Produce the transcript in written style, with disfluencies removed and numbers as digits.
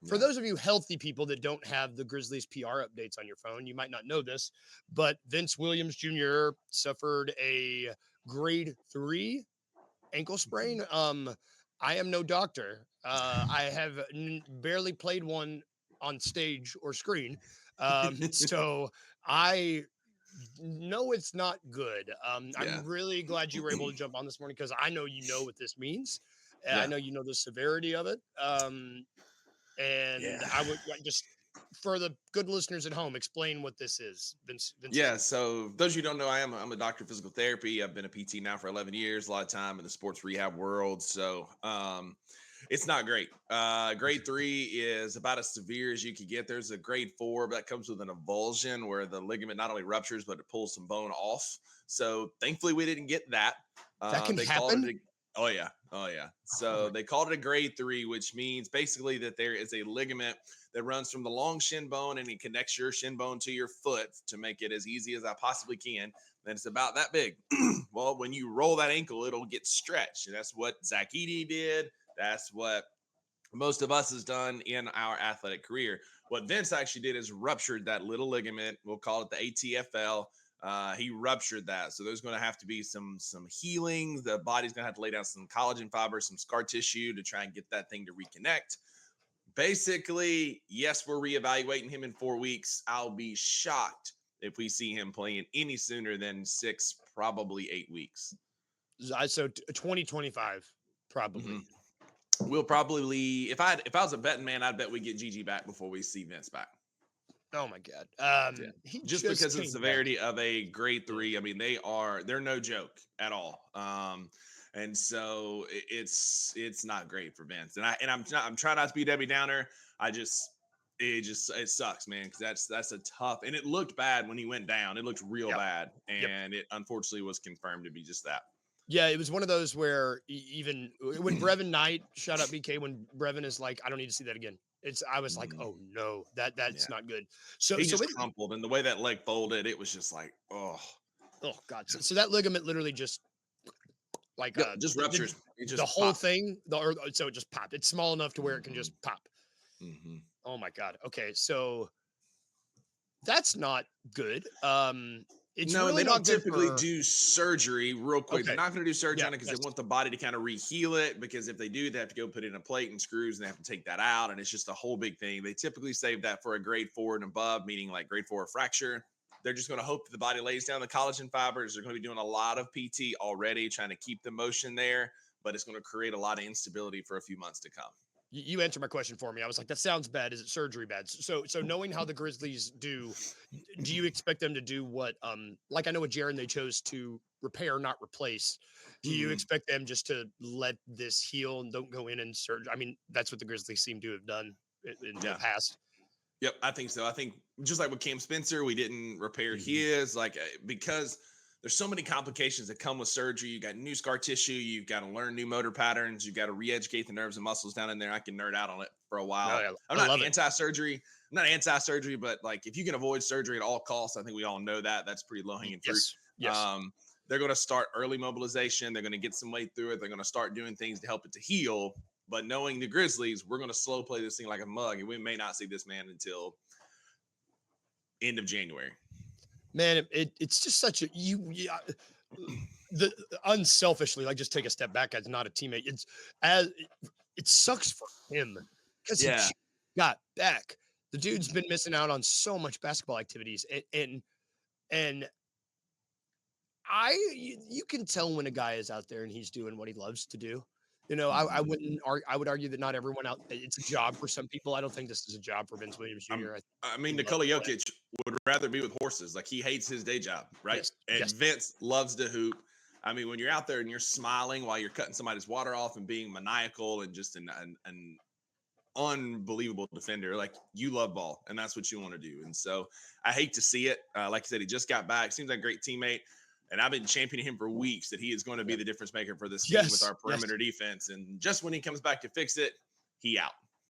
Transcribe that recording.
For those of you healthy people that don't have the Grizzlies PR updates on your phone, you might not know this, but Vince Williams Jr. suffered a grade 3 ankle sprain. I am no doctor. I have barely played one on stage or screen. So I know it's not good. I'm Yeah. really glad you were able to jump on this morning because I know you know what this means. I Yeah. know you know the severity of it. And Yeah. I would just for the good listeners at home, explain what this is. Vince's Yeah, so those of you who don't know, I'm a doctor of physical therapy. I've been a PT now for 11 years, a lot of time in the sports rehab world. So it's not great. Grade 3 is about as severe as you could get. There's a grade 4, but that comes with an avulsion where the ligament not only ruptures, but it pulls some bone off. So thankfully we didn't get that. that can They called it happen. oh yeah. Oh yeah. Oh So my, they called it a grade 3, which means basically that there is a ligament that runs from the long shin bone and it connects your shin bone to your foot to make it as easy as I possibly can. And it's about that big. Well, when you roll that ankle, it'll get stretched. And that's what Zach Edey did. That's what most of us has done in our athletic career. What Vince actually did is ruptured that little ligament. We'll call it the ATFL. He ruptured that, so there's going to have to be some healing. The body's going to have to lay down some collagen fibers, some scar tissue to try and get that thing to reconnect. Basically, yes, we're reevaluating him in 4 weeks. I'll be shocked if we see him playing any sooner than 6, probably 8 weeks. so 2025 Mm-hmm. probably. We'll probably, if I was a betting man, I'd bet we get Gigi back before we see Vince back. Oh my god. Yeah, He just just because of the came back. severity of a grade 3. I mean, they're no joke at all. And so it's not great for Vince. I'm trying not to be Debbie Downer. It sucks, man, because that's a tough, and it looked bad when he went down. It looked real Yep. bad, Yep. and it unfortunately was confirmed to be just that. Yeah, it was one of those where even when Brevin Knight shut up BK, when Brevin is like, I don't need to see that again. I was like, Mhm. oh no, that's Yeah, not good. So he so just it, crumpled, and the way that leg folded, it was just like, oh, oh god. So that ligament literally just like yep, just ruptures. It the just whole popped. thing, so it just popped. It's small enough to where it can Hmm. just pop. Hmm. Oh my god. Okay, so that's not good. It's No, and they really don't not good typically for do surgery real quick. They're okay. not going to do surgery Yeah, on it because they yes. want the body to kind of reheal it. Because if they do, they have to go put in a plate and screws and they have to take that out. And it's just a whole big thing. They typically save that for a grade 4 and above, meaning like grade 4 fracture. They're just going to hope that the body lays down the collagen fibers. They're going to be doing a lot of PT already, trying to keep the motion there, but it's going to create a lot of instability for a few months to come. You answered my question for me. I was like, that sounds bad. Is it surgery bad? So knowing how the Grizzlies do you expect them to do what like I know with Jaren they chose to repair, not replace. Do you Mhm. expect them just to let this heal and don't go in and surge? I mean, that's what the Grizzlies seem to have done in the Yeah. past. Yep, I think so. I think just like with Cam Spencer, we didn't repair Mhm. his, because there's so many complications that come with surgery. You got new scar tissue, you've got to learn new motor patterns, you've got to re-educate the nerves and muscles down in there. I can nerd out on it for a No, while. yeah, I'm I not love it. anti-surgery. I'm not anti-surgery, but like if you can avoid surgery at all costs, I think we all know that. That's pretty low-hanging fruit. Yes, yes. Um, they're going to start early mobilization. They're going to get some way through it. They're going to start doing things to help it to heal. But knowing the Grizzlies, we're going to slow play this thing like a mug, and we may not see this man until end of January. Man, it's just such a the unselfishly like just take a step back as not a teammate. It's as it sucks for him because he Yeah. got back. The dude's been missing out on so much basketball activities, and you can tell when a guy is out there and he's doing what he loves to do. You know, Mhm. I would argue that not everyone out. It's a job for some people. I don't think this is a job for Vince Williams Jr. I think I mean, he loves Nikola to play. Jokic would rather be with horses. Like he hates his day job, right? Yes, And yes, Vince loves to hoop. I mean, when you're out there and you're smiling while you're cutting somebody's water off and being maniacal and just an unbelievable defender, like you love ball and that's what you want to do. And so I hate to see it. Like I said, he just got back. Seems like a great teammate. And I've been championing him for weeks that he is going to be yeah. the difference maker for this team with Yes, our yes. perimeter defense. And just when he comes back to fix it, he out.